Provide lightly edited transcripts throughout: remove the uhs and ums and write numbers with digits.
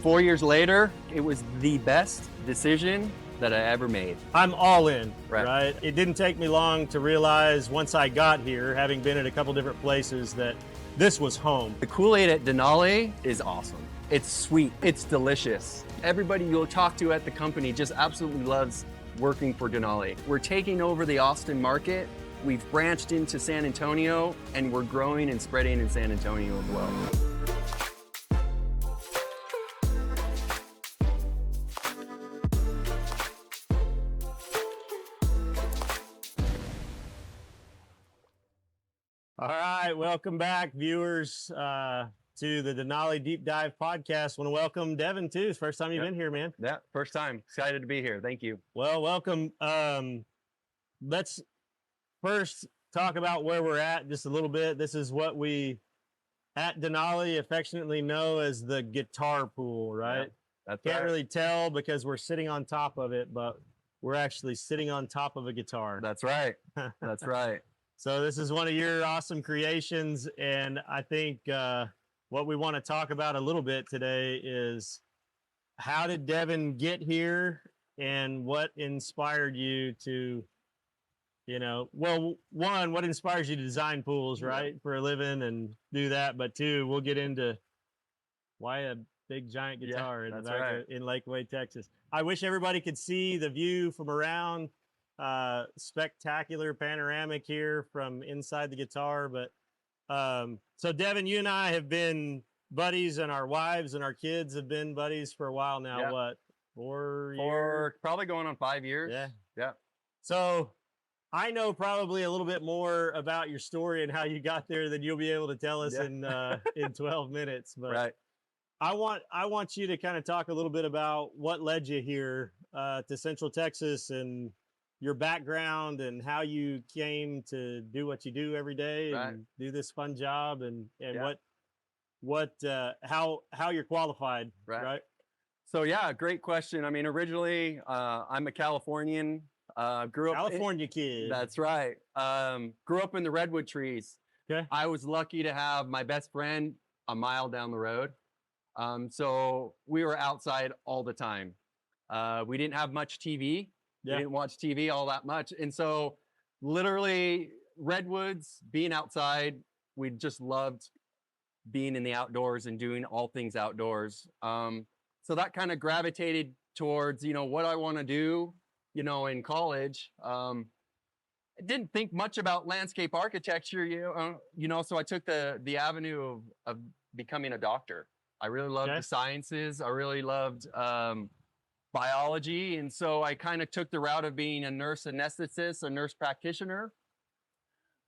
4 years later, it was the best decision that I ever made. I'm all in, Right. right? It didn't take me long to realize once I got here, having been at a couple different places, that this was home. The Kool-Aid at Denali is awesome. It's sweet, it's delicious. Everybody you'll talk to at the company just absolutely loves working for Denali. We're taking over the Austin market. We've branched into San Antonio, and we're growing and spreading in San Antonio as well. All right, welcome back, viewers, to the Denali Deep Dive Podcast. Want to welcome Devon, too. It's the first time you've been here, man. Yeah, first time. Excited to be here. Thank you. Well, welcome. Let's first talk about where we're at just a little bit. This is what we, at Denali, affectionately know as the guitar pool, right? Yeah, that's Can't right. really tell because we're sitting on top of it, but we're actually sitting on top of a guitar. That's right. That's right. So this is one of your awesome creations, and I think what we want to talk about a little bit today is how did Devon get here, and what inspired you to, well, one, what inspires you to design pools, right, for a living and do that, but two, we'll get into why a big giant guitar in the back in Lakeway, Texas. I wish everybody could see the view from around. Spectacular panoramic here from inside the guitar. But so Devon, you and I have been buddies, and our wives and our kids have been buddies for a while now. Yeah. What, 4 years? Probably going on 5 years. Yeah. So I know probably a little bit more about your story and how you got there than you'll be able to tell us in 12 minutes. But Right. I want you to kind of talk a little bit about what led you here to Central Texas, and your background, and how you came to do what you do every day and do this fun job, and how you're qualified. Right. So yeah, great question. I mean, originally, I'm a Californian, grew up California kid. That's right. Grew up in the redwood trees. Okay. I was lucky to have my best friend a mile down the road. So we were outside all the time. We didn't have much TV. We didn't watch TV all that much. And so literally redwoods, being outside, we just loved being in the outdoors and doing all things outdoors. So that kind of gravitated towards, what I want to do, in college. I didn't think much about landscape architecture, so I took the avenue of becoming a doctor. I really loved the sciences. I really loved biology. And so I kind of took the route of being a nurse anesthetist, a nurse practitioner,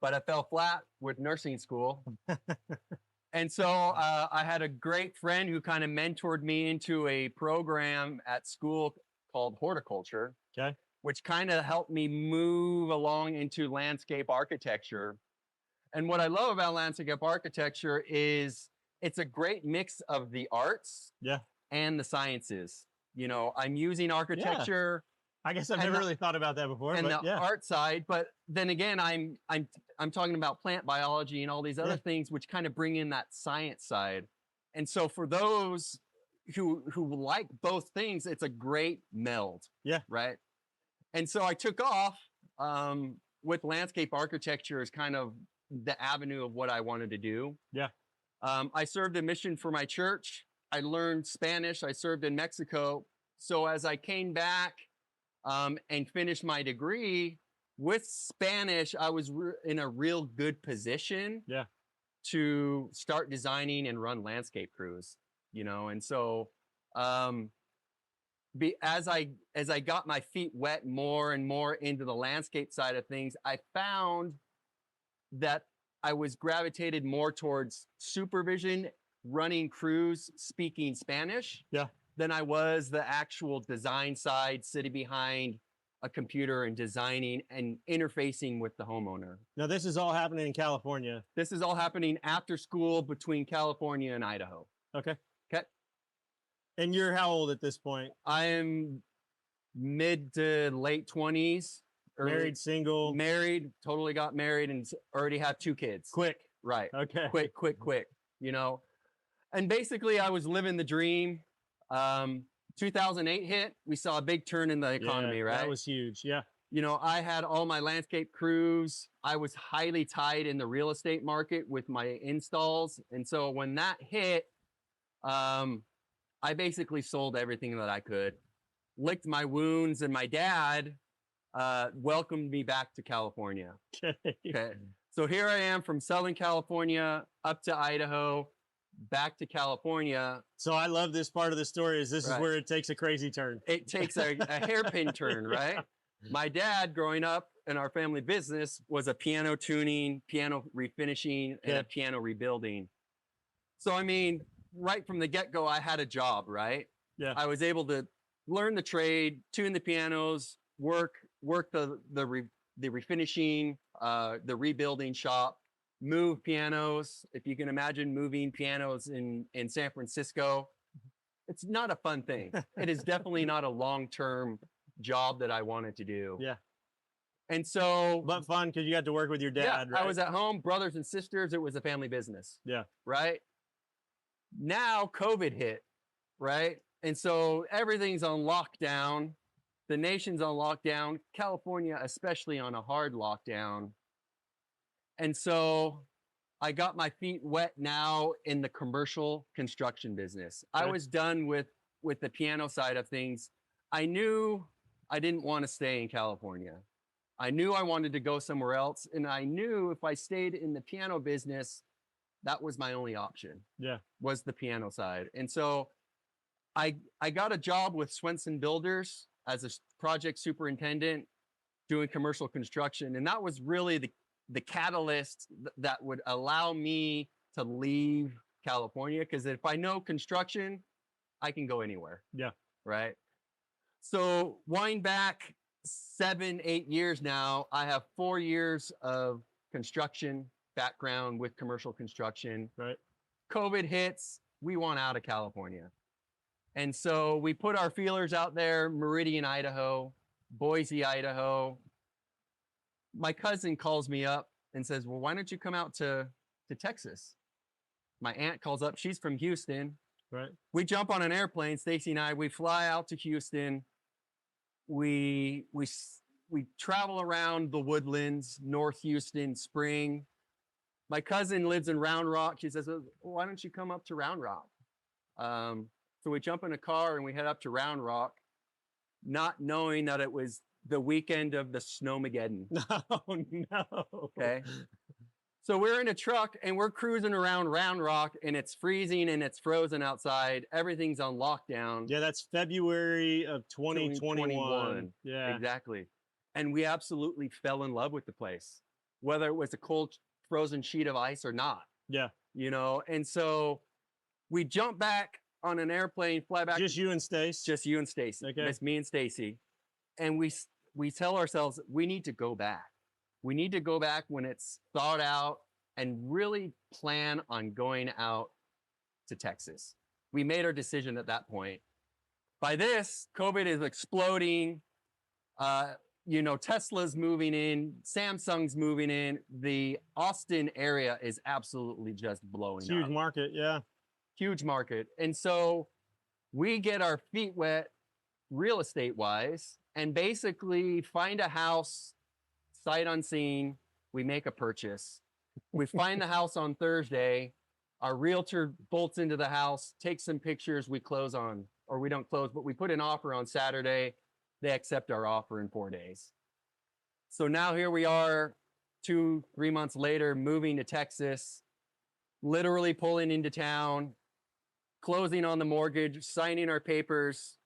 but I fell flat with nursing school. And so I had a great friend who kind of mentored me into a program at school called horticulture, which kind of helped me move along into landscape architecture. And what I love about landscape architecture is it's a great mix of the arts and the sciences. I'm using architecture. I guess I've never really thought about that before. And the art side, but then again, I'm talking about plant biology and all these other things, which kind of bring in that science side. And so for those who like both things, it's a great meld. Right. And so I took off with landscape architecture as kind of the avenue of what I wanted to do. I served a mission for my church. I learned Spanish. I served in Mexico. So as I came back and finished my degree with Spanish, I was in a real good position to start designing and run landscape crews, And so as I got my feet wet more and more into the landscape side of things, I found that I was gravitated more towards supervision, running crews, speaking Spanish, than I was the actual design side, sitting behind a computer and designing and interfacing with the homeowner. Now, this is all happening in California. This is all happening after school between California and Idaho. Okay. Okay. And you're how old at this point? I am mid to late 20s. Married, single? Married, totally got married, and already have 2 kids. Quick. Right. Okay. Quick. And basically I was living the dream. Um, 2008 hit, we saw a big turn in the economy, Yeah, right? That was huge. Yeah. You know, I had all my landscape crews. I was highly tied in the real estate market with my installs. And so when that hit, I basically sold everything that I could, licked my wounds, and my dad welcomed me back to California. Okay. So here I am from Southern California up to Idaho, back to California. So I love this part of the story is this is Right. where it takes a crazy turn. It takes a hairpin turn, right? My dad, growing up in our family business, was a piano tuning, piano refinishing, and a piano rebuilding. So, I mean, right from the get-go, I had a job, right? Yeah. I was able to learn the trade, tune the pianos, work the refinishing, the rebuilding shop, move pianos. If you can imagine moving pianos in San Francisco, it's not a fun thing. It is definitely not a long-term job that I wanted to do. Yeah. And so, But fun because you got to work with your dad, right? I was at home, brothers and sisters. It was a family business. Yeah. Right. Now COVID hit, right? And so everything's on lockdown. The nation's on lockdown, California, especially on a hard lockdown. And so I got my feet wet now in the commercial construction business. Okay. I was done with the piano side of things. I knew I didn't want to stay in California. I knew I wanted to go somewhere else. And I knew if I stayed in the piano business, that was my only option. Yeah. Was the piano side. And so I got a job with Swenson Builders as a project superintendent doing commercial construction. And that was really the catalyst that would allow me to leave California. Because if I know construction, I can go anywhere. Yeah. Right. So wind back 7-8 years now, I have 4 years of construction background with commercial construction. Right. COVID hits, we want out of California. And so we put our feelers out there, Meridian, Idaho, Boise, Idaho. My cousin calls me up and says, well, why don't you come out to Texas? My aunt calls up, she's from Houston. Right. We jump on an airplane, Stacy and I, we fly out to Houston. We travel around the woodlands, North Houston, Spring. My cousin lives in Round Rock. She says, well, why don't you come up to Round Rock? So we jump in a car and we head up to Round Rock, not knowing that it was the weekend of the Snowageddon. No, no. Okay. So we're in a truck and we're cruising around Round Rock and it's freezing and it's frozen outside. Everything's on lockdown. Yeah, that's February of 2021. Yeah. Exactly. And we absolutely fell in love with the place, whether it was a cold, frozen sheet of ice or not. Yeah. You know, and so we jump back on an airplane, fly back. Just you and Stace? Just you and Stacy. Okay. It's me and Stacy. And we tell ourselves we need to go back. We need to go back when it's thought out and really plan on going out to Texas. We made our decision at that point. By this, COVID is exploding. You know, Tesla's moving in, Samsung's moving in. The Austin area is absolutely just blowing up. Huge market, yeah. Huge market. And so we get our feet wet real estate wise and basically find a house sight unseen. We make a purchase. We find the house on Thursday. Our realtor bolts into the house, takes some pictures. We close on, or we don't close, but we put an offer on Saturday. They accept our offer in 4 days. So now here we are 2-3 months later, moving to Texas, literally pulling into town, closing on the mortgage, signing our papers,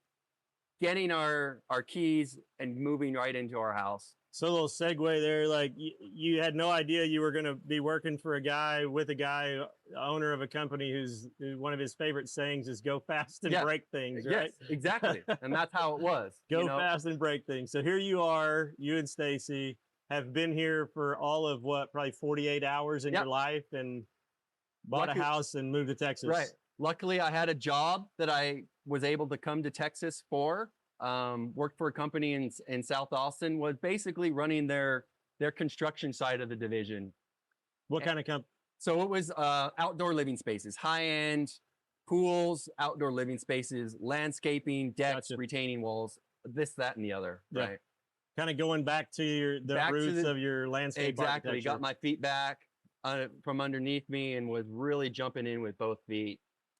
getting our keys and moving right into our house. So a little segue there, like you had no idea you were going to be working for a guy, owner of a company who's one of his favorite sayings is go fast and break things, right? Yes, exactly. And that's how it was. Go fast and break things. So here you are, you and Stacy have been here for all of probably 48 hours in your life and bought a house and moved to Texas. Right. Luckily, I had a job that I was able to come to Texas for. Worked for a company in South Austin, was basically running their construction side of the division. What kind of company? So it was outdoor living spaces, high end, pools, outdoor living spaces, landscaping, decks, Gotcha. retaining walls, this, that, and the other. Yeah. Right. Kind of going back to the Back to roots the- of your landscape Exactly. architecture. Got my feet back from underneath me and was really jumping in with both feet.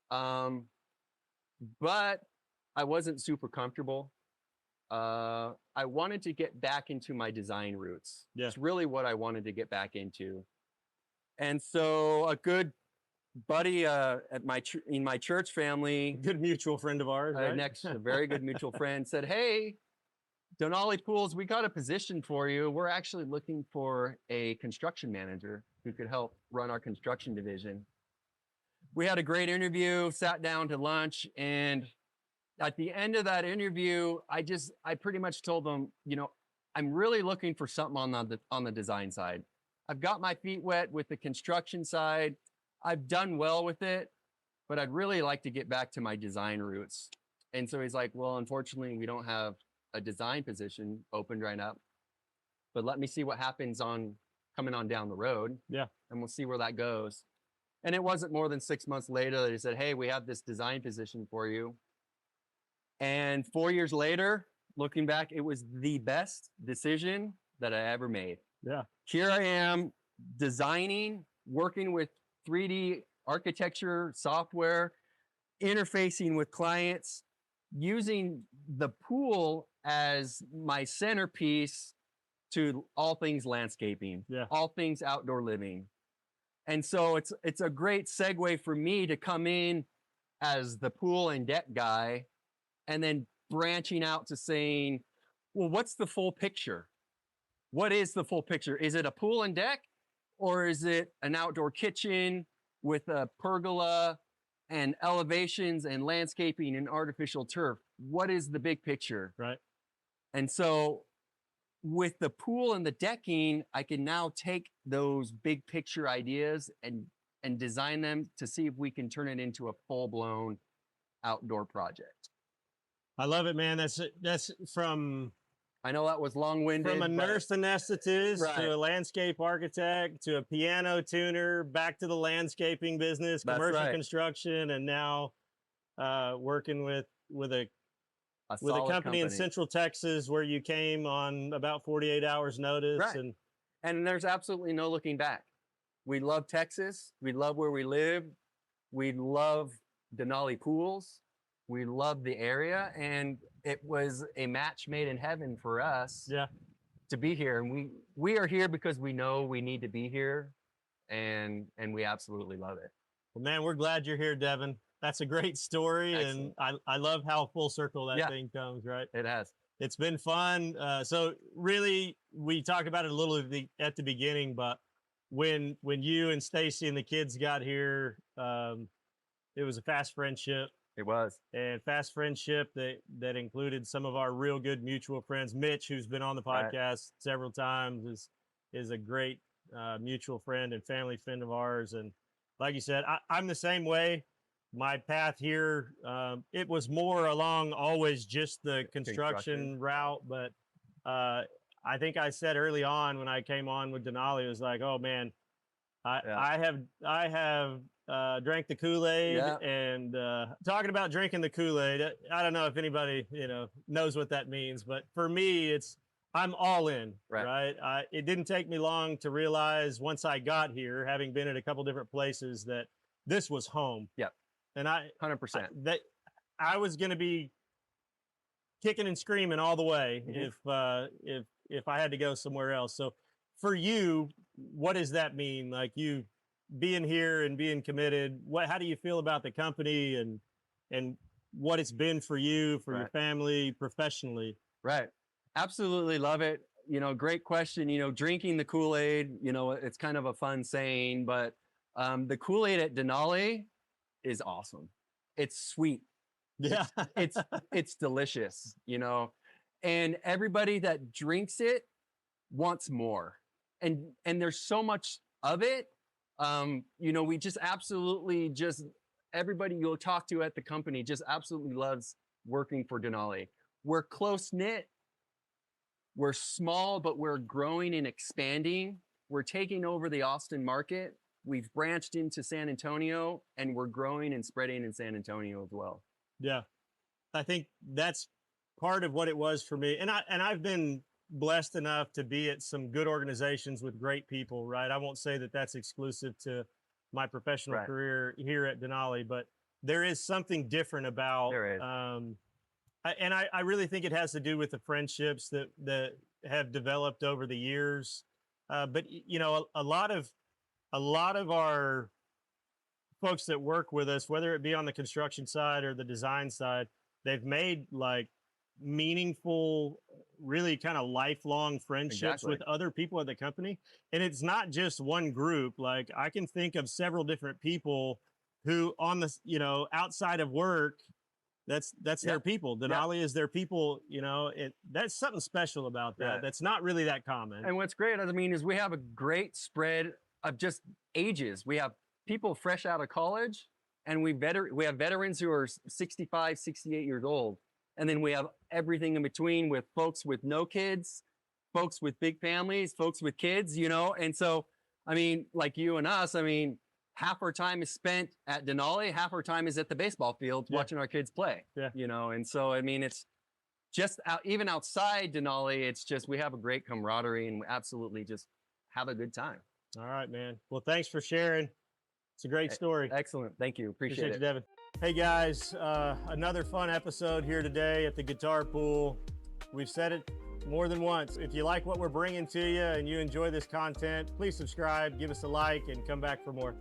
But I wasn't super comfortable. I wanted to get back into my design roots. Yeah. It's really what I wanted to get back into. And so a good buddy in my church family, Good mutual friend of ours, right? a very good mutual friend, said, "Hey, Denali Pools, we got a position for you. We're actually looking for a construction manager who could help run our construction division." We had a great interview, sat down to lunch, and at the end of that interview, I pretty much told them, I'm really looking for something on the design side. I've got my feet wet with the construction side. I've done well with it, but I'd really like to get back to my design roots. And so he's like, "Well, unfortunately, we don't have a design position opened right now, but let me see what happens coming on down the road. Yeah. And we'll see where that goes." And it wasn't more than 6 months later that he said, "Hey, we have this design position for you." And 4 years later, looking back, it was the best decision that I ever made. Yeah. Here I am designing, working with 3D architecture software, interfacing with clients, using the pool as my centerpiece to all things landscaping, all things outdoor living. And so it's a great segue for me to come in as the pool and deck guy, and then branching out to saying, well, what's the full picture? What is the full picture? Is it a pool and deck, or is it an outdoor kitchen with a pergola and elevations and landscaping and artificial turf? What is the big picture? Right. And so with the pool and the decking, I can now take those big picture ideas and design them to see if we can turn it into a full-blown outdoor project. I love it, man. That's from, I know that was long-winded. From a nurse anesthetist Right. to a landscape architect to a piano tuner, back to the landscaping business, That's commercial right. construction, and now working with a solid company in Central Texas where you came on about 48 hours notice. Right. And there's absolutely no looking back. We love Texas. We love where we live. We love Denali Pools. We love the area. And it was a match made in heaven for us to be here. And we are here because we know we need to be here. And we absolutely love it. Well, man, we're glad you're here, Devon. That's a great story. Excellent. And I love how full circle that thing comes, right? It has. It's been fun. So really, we talked about it a little at the beginning, but when you and Stacy and the kids got here, it was a fast friendship. It was. And fast friendship that included some of our real good mutual friends. Mitch, who's been on the podcast several times, is a great mutual friend and family friend of ours. And like you said, I'm the same way. My path here, it was more along always just the construction route, but I think I said early on when I came on with Denali, it was like, oh man, I have drank the Kool-Aid, and talking about drinking the Kool-Aid, I don't know if anybody knows what that means, but for me, I'm all in, right? It didn't take me long to realize once I got here, having been at a couple different places, that this was home. Yep. And 100%. I was going to be kicking and screaming all the way if I had to go somewhere else. So for you, what does that mean? Like, you being here and being committed, how do you feel about the company and what it's been for you, for your family, professionally? Right. Absolutely love it. Great question. Drinking the Kool-Aid, it's kind of a fun saying, but the Kool-Aid at Denali is awesome. It's sweet. Yeah. It's delicious, and everybody that drinks it wants more. And there's so much of it. We just absolutely everybody you'll talk to at the company just absolutely loves working for Denali. We're close-knit. We're small, but we're growing and expanding. We're taking over the Austin market. we've branched into San Antonio, and we're growing and spreading in San Antonio as well. Yeah. I think that's part of what it was for me. And I've been blessed enough to be at some good organizations with great people, right? I won't say that that's exclusive to my professional career here at Denali, but there is something different about, I really think it has to do with the friendships that have developed over the years. But you know, a lot of our folks that work with us, whether it be on the construction side or the design side, they've made like meaningful, really kind of lifelong friendships with other people at the company. And it's not just one group. Like I can think of several different people who on the, you know, outside of work, that's their people. Denali is their people, you know, that's something special about that. That's not really that common. And what's great, I mean, is we have a great spread of just ages. We have people fresh out of college, and we have veterans who are 65, 68 years old. And then we have everything in between with folks with no kids, folks with big families, folks with kids, you know? And so, I mean, like you and us, I mean, half our time is spent at Denali, half our time is at the baseball field watching our kids play, you know? And so, I mean, it's just even outside Denali, it's just, we have a great camaraderie and we absolutely just have a good time. All right, man. Well, thanks for sharing. It's a great story. Excellent. Thank you. Appreciate it. You, Devon. Hey guys, another fun episode here today at the Guitar Pool. We've said it more than once. If you like what we're bringing to you and you enjoy this content, please subscribe, give us a like, and come back for more.